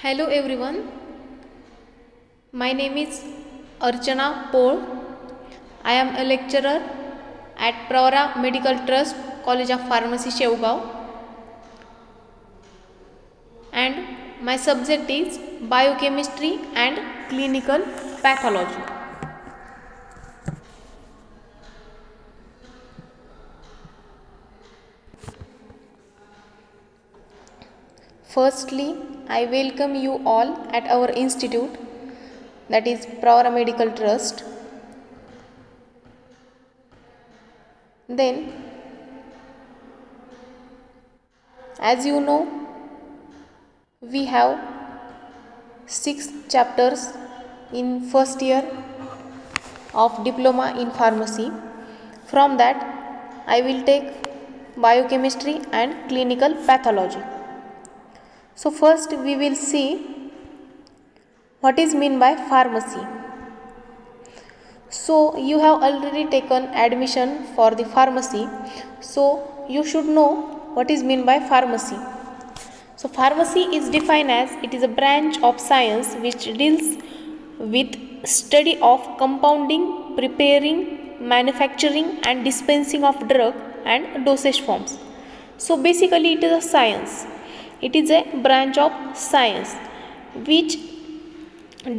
Hello everyone, my name is Archana Pol. I am a lecturer at Pravara Medical Trust, College of Pharmacy, Shevgaon, and my subject is Biochemistry and Clinical Pathology. Firstly, I welcome you all at our institute, that is Pravara Medical Trust. Then, as you know, we have 6 chapters in first year of diploma in pharmacy. From that, I will take biochemistry and clinical pathology. So first we will see what is mean by pharmacy. So you have already taken admission for the pharmacy, so you should know what is mean by pharmacy. So pharmacy is defined as it is a branch of science which deals with study of compounding, preparing, manufacturing and dispensing of drug and dosage forms. So basically it is a science. It is a branch of science which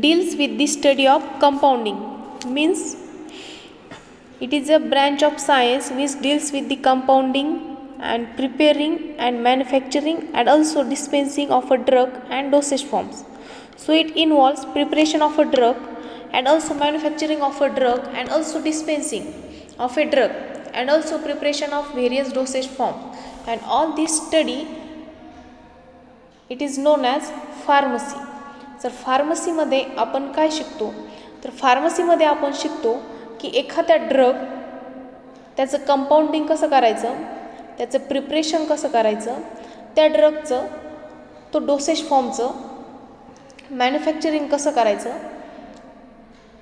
deals with the study of compounding. Means it is a branch of science which deals with the compounding and preparing and manufacturing and also dispensing of a drug and dosage forms. So it involves preparation of a drug and also manufacturing of a drug and also dispensing of a drug and also preparation of various dosage form, and all this study it is known as pharmacy. तर फार्मसीमध्ये आपण काय शिकतो, तर फार्मसीमध्ये आपण शिकतो की एखाद्या drug त्याचं कंपाऊंडिंग कसं करायचं, त्याचं प्रिपरेशन कसं करायचं, त्या ड्रगचं तो डोसेज फॉर्मचं मॅन्युफॅक्चरिंग कसं करायचं,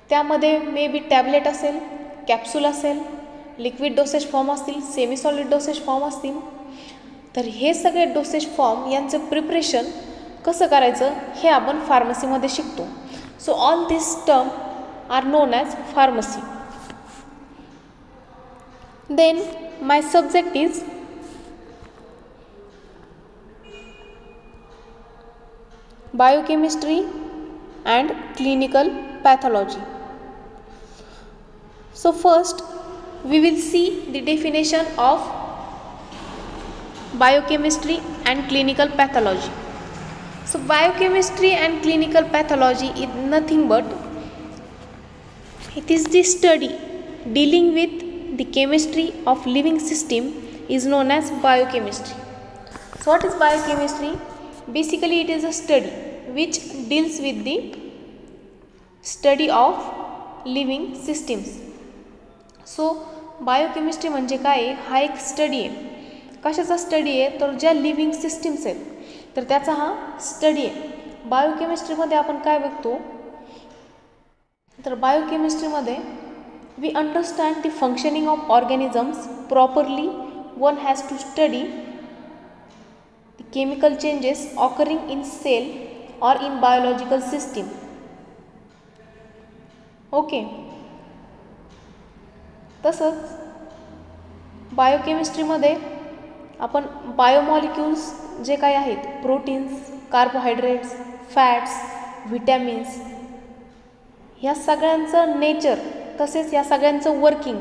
त्यामध्ये मे बी टॅबलेट असेल, कॅप्सूल असेल, लिक्विड डोसेज फॉर्म असतील, सेमी सॉलिड डोसेज फॉर्म असतील, तर हे सगळे डोसेज फॉर्म यांचं प्रिपरेशन कसं करायचं हे आपण फार्मसीमध्ये शिकतो. So all this term are known as pharmacy. Then my subject is biochemistry and clinical pathology. So first we will see the definition of biochemistry and clinical pathology. So biochemistry and clinical pathology is nothing but it is the study dealing with the chemistry of living system is known as biochemistry. So what is biochemistry? Basically it is a study which deals with the study of living systems. So biochemistry म्हणजे काय, हा एक study आहे. कशाचा study आहे, तर ज्या living systems आहेत तर त्याचा हा स्टडी आहे. बायोकेमिस्ट्रीमध्ये आपण काय बघतो, तर बायोकेमिस्ट्रीमध्ये we understand the functioning of organisms properly. One has to study the chemical changes occurring in cell or in biological system. Okay. तसंच बायोकेमिस्ट्रीमध्ये आपण बायोमॉलिक्युल्स जे काही आहेत, प्रोटीन्स, कार्बोहायड्रेट्स, फॅट्स, व्हिटॅमिन्स, ह्या सगळ्यांचं नेचर तसेच या सगळ्यांचं वर्किंग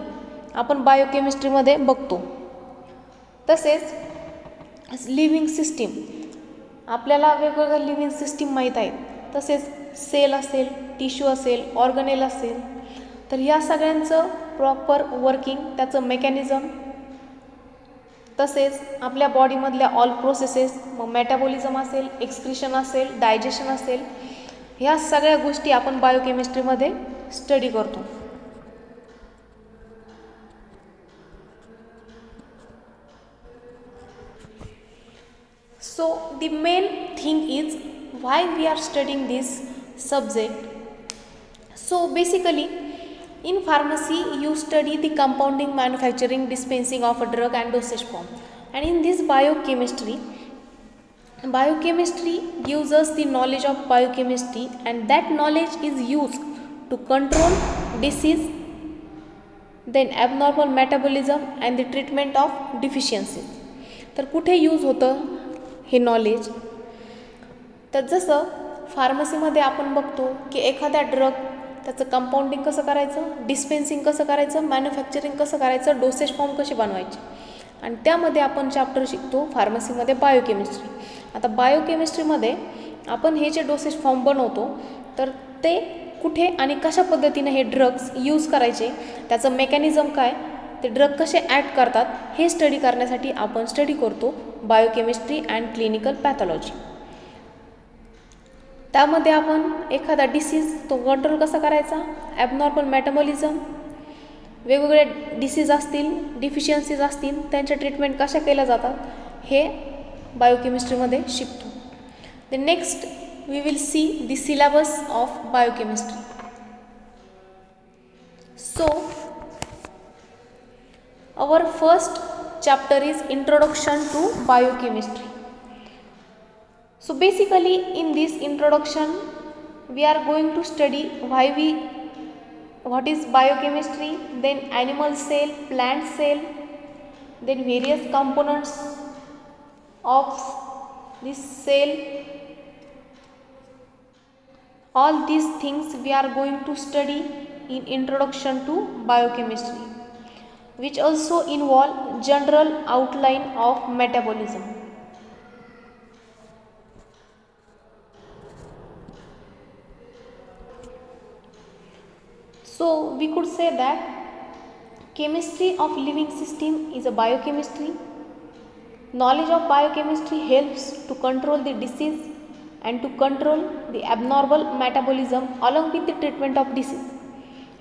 आपण बायोकेमिस्ट्रीमध्ये बघतो. तसेच लिव्हिंग सिस्टीम, आपल्याला वेगवेगळ्या लिव्हिंग सिस्टीम माहीत आहेत. तसेच सेल असेल, टिश्यू असेल, ऑर्गनेल असेल, तर या सगळ्यांचं प्रॉपर वर्किंग, त्याचं मेकॅनिझम, तसेच आपल्या बॉडीमधल्या ऑल प्रोसेसेस, मग मेटाबॉलिझम असेल, एक्सक्रिशन असेल, डायजेशन असेल, ह्या सगळ्या गोष्टी आपण बायोकेमिस्ट्रीमध्ये स्टडी करतो. So the main thing is why we are studying this subject. So basically in pharmacy you study the compounding, manufacturing, dispensing of a drug and dosage form, and in this biochemistry Biochemistry gives us the knowledge of biochemistry, and that knowledge is used to control disease, then abnormal metabolism and the treatment of deficiencies. तर कुठे use होतं हे knowledge? तर जसं फार्मसीमध्ये आपण बघतो की एखादा drug त्याचं कंपाऊंडिंग कसं करायचं, डिस्पेन्सिंग कसं करायचं, मॅन्युफॅक्चरिंग कसं करायचं, डोसेज फॉर्म कसे बनवायचे, आणि त्यामध्ये आपण चॅप्टर शिकतो फार्मसीमध्ये बायोकेमिस्ट्री. आता बायोकेमिस्ट्रीमध्ये आपण हे जे डोसेज फॉर्म बनवतो तर ते कुठे आणि कशा पद्धतीने हे ड्रग्स यूज करायचे, त्याचं मेकॅनिझम काय, ते ड्रग कसे ॲक्ट करतात हे स्टडी करण्यासाठी आपण स्टडी करतो बायोकेमिस्ट्री अँड क्लिनिकल पॅथॉलॉजी. त्यामध्ये आपण एखादा डिसीज तो कंट्रोल कसा करायचा, ॲबनॉर्मल मेटाबॉलिझम, वेगवेगळे डिसीज असतील, डिफिशियन्सीज असतील, त्यांच्या ट्रीटमेंट कशा केल्या जातात हे बायोकेमिस्ट्रीमध्ये शिकतो. The next we will see the syllabus of biochemistry. So our first chapter is introduction to biochemistry. So basically in this introduction we are going to study what is biochemistry, then animal cell, plant cell, then various components of this cell. All these things we are going to study in introduction to biochemistry, which also involve general outline of metabolism. So we could say that chemistry of living system is a biochemistry. Knowledge of biochemistry helps to control the disease and to control the abnormal metabolism along with the treatment of disease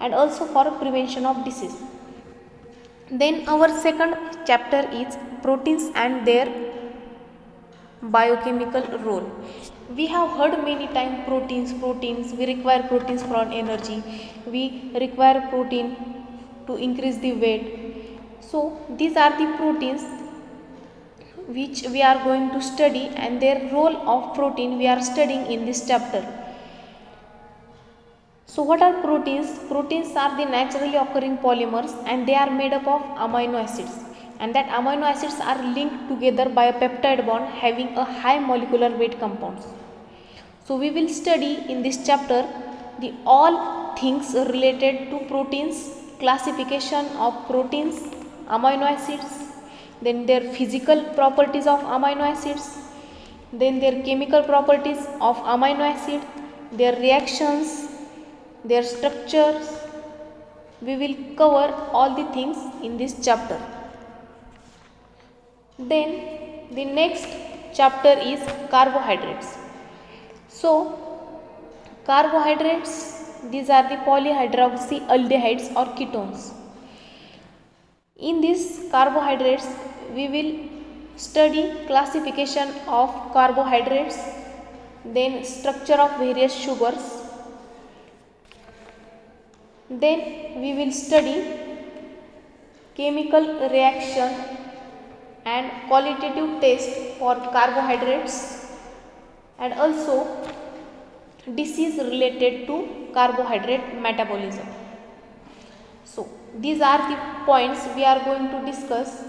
and also for prevention of disease. Then our second chapter is proteins and their biochemical role. We have heard many times proteins, we require proteins for energy, we require protein to increase the weight. So these are the proteins which we are going to study, and their role of protein we are studying in this chapter. So what are proteins? Proteins are the naturally occurring polymers and they are made up of amino acids, and that amino acids are linked together by a peptide bond having a high molecular weight compounds. So we will study in this chapter the all things related to proteins, classification of proteins, amino acids, then their physical properties of amino acids, then their chemical properties of amino acid, their reactions, their structures. We will cover all the things in this chapter. Then the next chapter is carbohydrates. So carbohydrates, these are the polyhydroxyaldehydes or ketones. In these carbohydrates we will study classification of carbohydrates, then structure of various sugars, then we will study chemical reaction and qualitative test for carbohydrates, and also disease related to carbohydrate metabolism. So these are the points we are going to discuss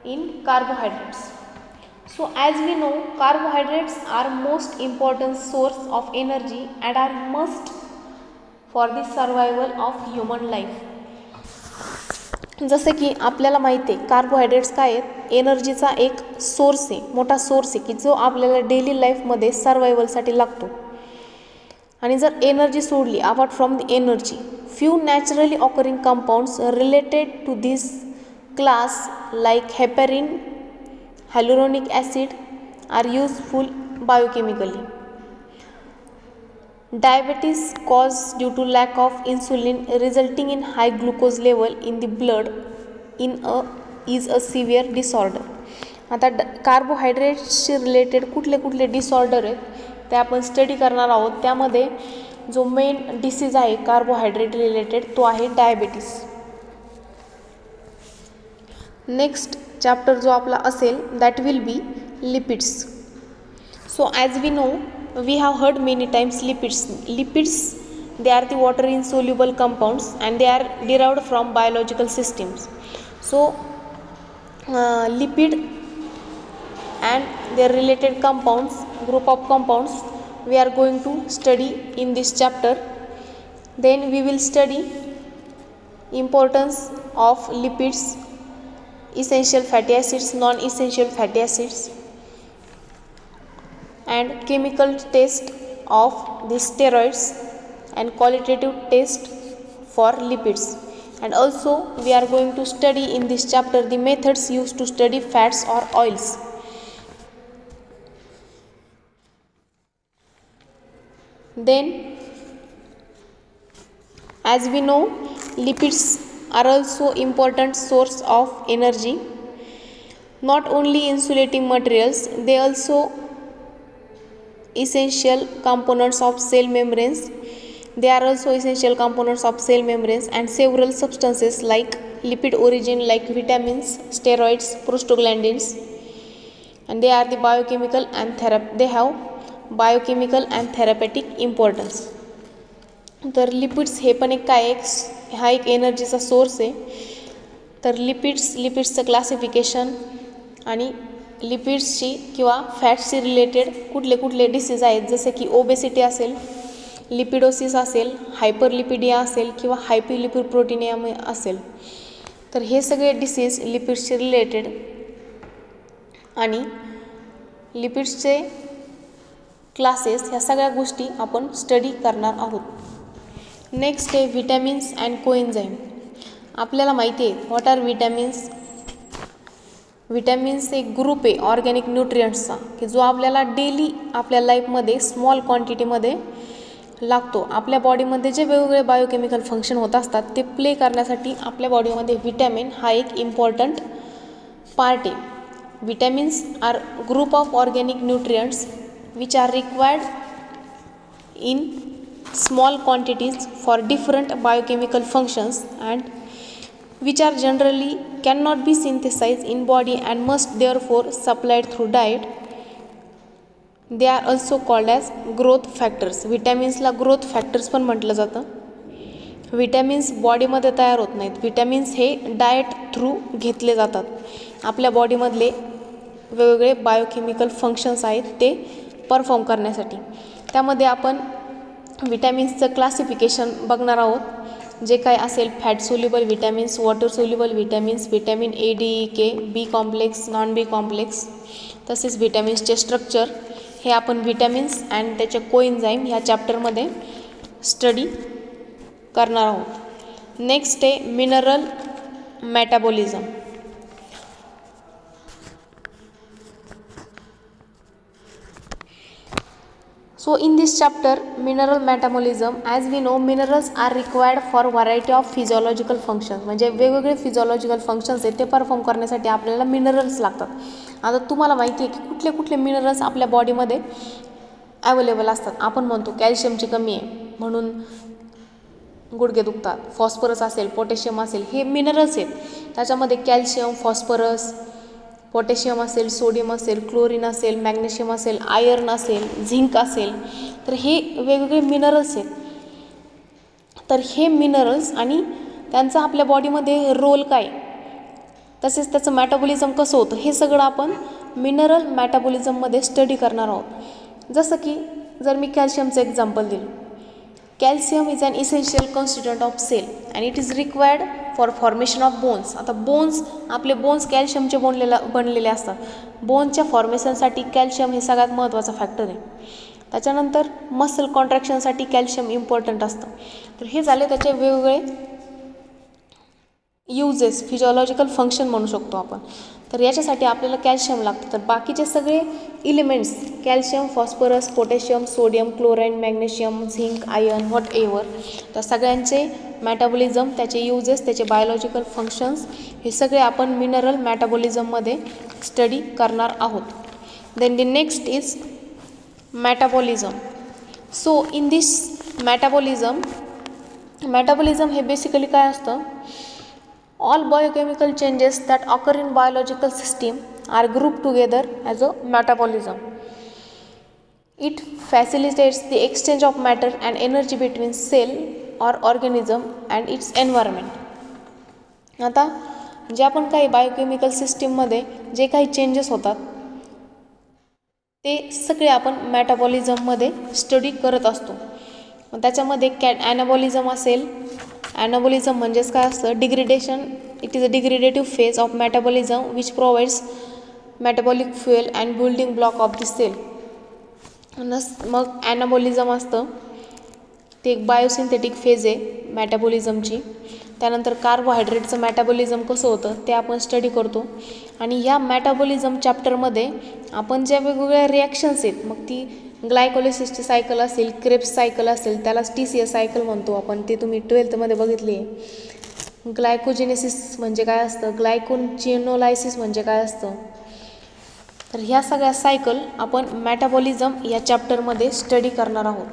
in carbohydrates. So as we know, carbohydrates are most important source of energy and are must for the survival of human life. जसे की आपल्याला माहिती आहे carbohydrates काय आहेत, एनर्जीचा एक source आहे, मोठा सोर्स आहे की जो आपल्याला डेली लाईफमध्ये सर्वायवलसाठी लागतो. आणि जर एनर्जी सोडली, apart from the energy, few naturally occurring compounds related to this class like heparin, hyaluronic acid are useful biochemically. Diabetes caused due to lack of insulin resulting in high glucose level in the blood is a severe disorder. आता कार्बोहायड्रेट्सशी related कुठले कुठले disorder आहेत ते आपण study करणार आहोत. त्यामध्ये जो मेन डिसीज आहे कार्बोहायड्रेट रिलेटेड तो आहे डायबिटीस. नेक्स्ट चॅप्टर जो आपला असेल that will be lipids. So as we know, we have heard many times lipids, they are the water insoluble compounds and they are derived from biological systems. So lipid and their related compounds, group of compounds, we are going to study in this chapter. Then we will study importance of lipids, essential fatty acids, non-essential fatty acids, and chemical test of the steroids and qualitative test for lipids. And also we are going to study in this chapter the methods used to study fats or oils. Then as we know, lipids are also important source of energy. Not only insulating materials, they also essential components of cell membranes. They are also essential components of cell membranes and several substances like lipid origin like vitamins, steroids, prostaglandins, and they are the biochemical and they have biochemical and therapeutic importance. तर lipids हे पण एक काय हा एक एनर्जीचा source आहे. तर लिपिड्सचं classification आणि लिपिड्सची किंवा फॅट्सशी रिलेटेड कुठले कुठले डिसीज आहेत, जसे की ओबेसिटी असेल, लिपिडोसिस असेल, हायपरलिपिडिया असेल किंवा हायपरलिपिडप्रोटीनिया असेल. तर हे सगळे डिसीज लिपिड्सशी रिलेटेड आणि लिपिड्सचे क्लासेस ह्या सगळ्या गोष्टी आपण स्टडी करणार आहोत. नेक्स्ट आहे विटॅमिन्स अँड कोएन्झाईम. आपल्याला माहिती आहे व्हॉट आर विटॅमिन्स. विटॅमिन्स एक ग्रुप आहे ऑर्गॅनिक न्यूट्रियंट्सचा की जो आपल्याला डेली आपल्या लाईफमध्ये स्मॉल क्वांटिटीमध्ये लागतो. आपल्या बॉडीमध्ये जे वेगवेगळे बायोकेमिकल फंक्शन होत असतात ते प्ले करण्यासाठी आपल्या बॉडीमध्ये विटॅमिन हा एक इम्पॉर्टंट पार्ट आहे. Vitamins are group of organic nutrients which are required in small quantities for different biochemical functions and which are generally cannot be synthesized in body and must therefore supplied through diet. They are also called as growth factors. विटॅमिन्सला growth factors पण म्हटलं जातं. Vitamins बॉडीमध्ये तयार होत नाहीत. Vitamins हे diet through घेतले जातात. आपल्या बॉडीमधले वेगवेगळे बायोकेमिकल फंक्शन्स आहेत ते परफॉर्म करण्यासाठी. त्यामध्ये आपण विटॅमिन्सचं क्लासिफिकेशन बघणार आहोत, जे काय असेल fat soluble vitamins, water soluble vitamins, vitamin A, D, E, K, B complex, non B complex, तसेच विटॅमिन्सचे स्ट्रक्चर हे आपण विटॅमिन्स अँड त्याचे कोएन्झाईम ह्या चॅप्टरमध्ये स्टडी करणार आहोत. नेक्स्ट आहे mineral metabolism. So in this chapter mineral metabolism, as we know minerals are required for variety of physiological functions. म्हणजे वेगवेगळे फिजिओलॉजिकल फंक्शन्स आहेत ते परफॉर्म करण्यासाठी आपल्याला मिनरल्स लागतात. आता तुम्हाला माहिती आहे की कुठले कुठले मिनरल्स आपल्या बॉडीमध्ये अवेलेबल असतात. आपण म्हणतो कॅल्शियमची कमी आहे म्हणून गुडघे दुखतात, फॉस्फरस असेल, पोटॅशियम असेल, हे मिनरल्स आहेत. त्याच्यामध्ये कॅल्शियम, फॉस्फरस, पोटॅशियम असेल, सोडियम असेल, क्लोरीन असेल, मॅग्नेशियम असेल, आयर्न असेल, झिंक असेल, तर हे वेगवेगळे मिनरल्स आहेत. तर हे मिनरल्स आणि त्यांचा आपल्या बॉडीमध्ये रोल काय, तसेच त्याचं मेटाबॉलिझम कसं होतं, हे सगळं आपण मिनरल मेटाबॉलिझममध्ये स्टडी करणार आहोत. जसं की जर मी कॅल्शियमचं एक्झाम्पल दिलं, calcium is an essential constituent of cell and it is required for formation of bones. आता आपले बोन्स कॅल्शियमचे बनलेले असतात. बोनच्या फॉर्मेशनसाठी कॅल्शियम हे सगळ्यात महत्त्वाचा फॅक्टर आहे. त्याच्यानंतर मसल कॉन्ट्रॅक्शनसाठी कॅल्शियम इम्पॉर्टंट असतं. तर हे झाले त्याचे वेगवेगळे यूजेस, फिजिओलॉजिकल फंक्शन म्हणू शकतो आपण. तर याच्यासाठी आपल्याला कॅल्शियम लागतं. तर बाकीचे सगळे elements calcium, phosphorus, potassium, sodium, chlorine, magnesium, zinc, iron, whatever, तर सगळ्यांचे मेटाबॉलिझम, त्याचे यूजेस, त्याचे बायोलॉजिकल फंक्शन्स हे सगळे आपण मिनरल मेटाबॉलिझममध्ये स्टडी करणार आहोत. Then the next is metabolism. So in this metabolism हे बेसिकली काय असतं, all biochemical changes that occur in biological system are grouped together as a metabolism. It facilitates the exchange of matter and energy between cell or organism and its environment. आता जे आपण काही biochemical सिस्टीममध्ये जे काही changes होतात ते सगळे आपण मेटाबॉलिझममध्ये study करत असतो. त्याच्यामध्ये ॲनाबॉलिझम असेल. ॲनाबॉलिझम म्हणजेच काय असतं, degradation. It is a degradative phase of metabolism which provides metabolic fuel and building block of the cell. मग ॲनाबॉलिझम असतं ते एक बायोसिंथेटिक फेज आहे मेटाबॉलिझमची. त्यानंतर कार्बोहायड्रेटचं मेटाबॉलिझम कसं होतं ते आपण स्टडी करतो. आणि ह्या मेटाबॉलिझम चॅप्टरमध्ये आपण ज्या वेगवेगळ्या रिॲक्शन्स आहेत, मग ती ग्लायकोलिसिसची सायकल असेल, क्रेब्स सायकल असेल, त्यालाच TCA सायकल म्हणतो आपण, ते तुम्ही 12th बघितली आहे. ग्लायकोजेनेसिस म्हणजे काय असतं, ग्लायकोजेनोलायसिस म्हणजे काय असतं, तर ह्या सगळ्या सायकल आपण मेटाबॉलिझम या चॅप्टरमध्ये स्टडी करणार आहोत.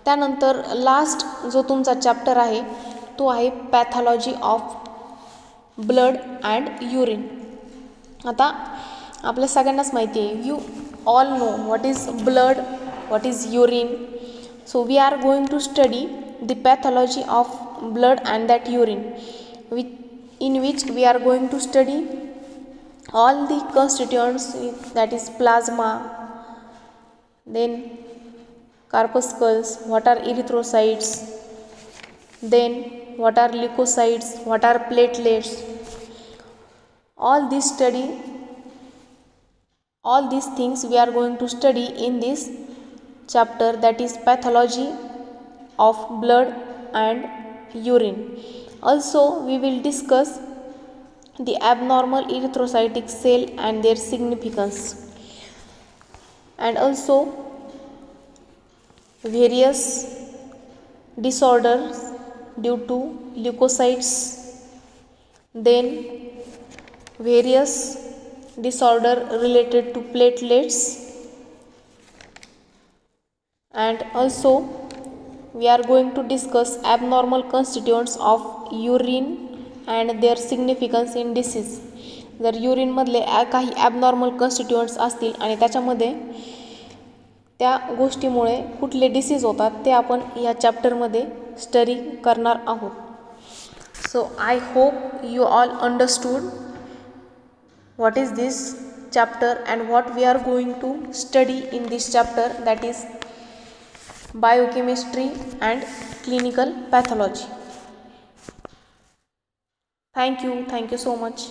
त्यानंतर लास्ट जो तुमचा चॅप्टर आहे तो आहे pathology of blood and urine. आता आपल्या सगळ्यांनाच माहिती आहे, you all know what is blood, what is urine. So we are going to study the pathology of blood and that urine, in which we are going to study all the constituents, that is plasma, then corpuscles, what are erythrocytes, then what are leukocytes, what are platelets. All these things we are going to study in this chapter, that is pathology of blood and urine. Also we will discuss the abnormal erythrocytic cell and their significance, and also various disorders due to leukocytes, then various disorder related to platelets, and also we are going to discuss abnormal constituents of urine and their significance in disease. जर युरिनमधले काही abnormal constituents असतील आणि त्याच्यामध्ये त्या गोष्टीमुळे कुठले disease होतात ते आपण या चॅप्टरमध्ये स्टडी करणार आहोत. So I hope you all understood what is this chapter and what we are going to study in this chapter, that is biochemistry and clinical pathology. Thank you so much.